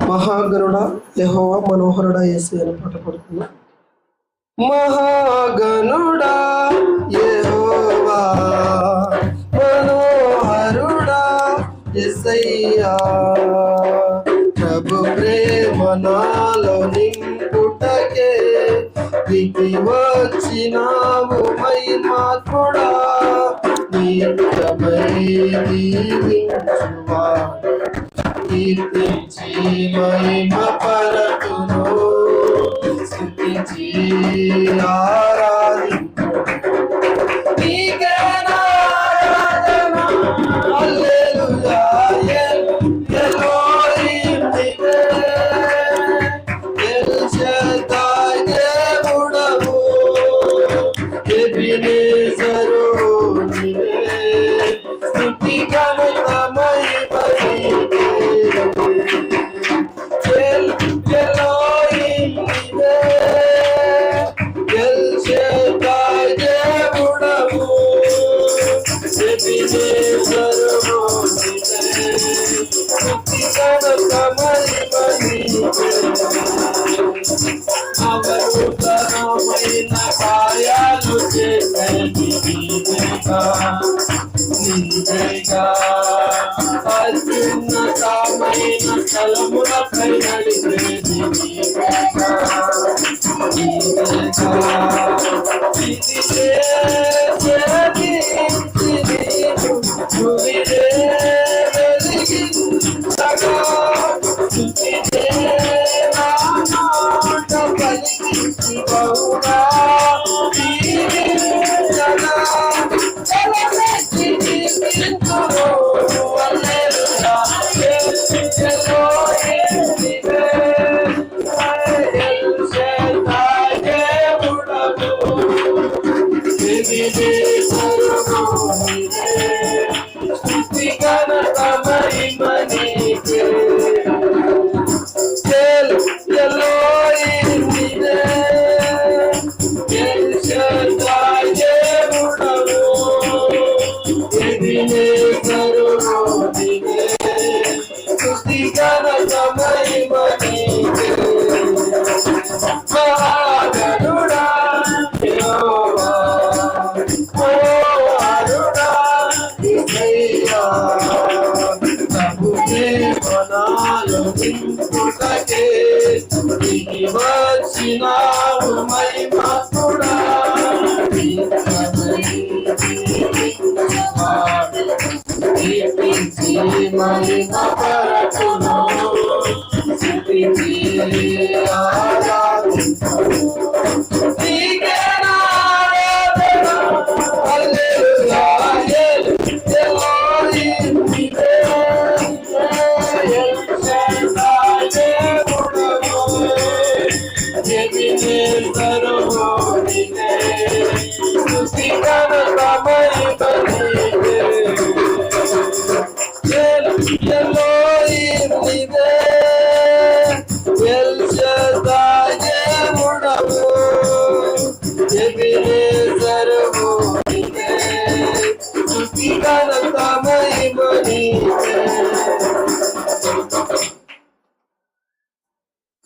మహాగణుడా యెహోవా మనోహరుడా యేసయ్య పాట పాడుతున్నా. మహాగణుడా యెహోవా మనోహరుడా యేసయ్యా, ప్రభు ప్రేమ నాలో నింపుటకే దిగి వచ్చినావు మహిమాత్ముడా. నిత్యమై దీవించువాడు కీర్తించి మహిమ పరతును, స్తుతించి ఆరాధించును. నీకే ఆరాధన హల్లెలూయా ఎలోహిం నీవే, ఎల్ షద్దాయ్ దేవుడవు ఎబెనేజరు నీవే, స్తుతి ఘనత మహిమ నీకే. ఎల్ ఎలోహిం నీవే, ఎల్ షద్దాయ్ దేవుడవు ఎబెనేజరు నీవే, స్తుతి ఘనత మహిమ నీకే. అవరుతనమైన కార్యాలు చేసేది నీవేగా, నీవేగా. అత్యున్నతమైన స్థలములపై నడిచేది నీవేగా, నీవేగా. నువ్విదే వెలిగించగా, స్తుతిదే నా మాట పలికించి బహుగా దీవించగా, తలపెట్టి దీవించును. హల్లెలూయా ఎలోహిం నీవే, ఎల్ షద్దాయ్ దేవుడవు ఎబెనేజరు నీవే, స్తుతి ఘనత మహిమ నీకే. ఎల్ ఎలోహిం నీవే, ఎల్ షద్దాయ్ దేవుడవు ఎబెనేజరు నీవే, స్తుతి ఘనత మహిమ నీకే. మహాగణుడా యెహోవా మనోహరుడా యేసయ్యా, ప్రభు ప్రేమ నాలో నింపుటకే దిగి వచ్చినావు మహిమాత్ముడా. కీర్తించి మహిమ పరచును, స్తుతించి ఆరాధించును. నీకే ఆరాధన హల్లెలూయా ఎలోహిం నీవే, ఎల్ షద్దాయ్ దేవుడవు ఎబెనేజరు నీవే, స్తుతి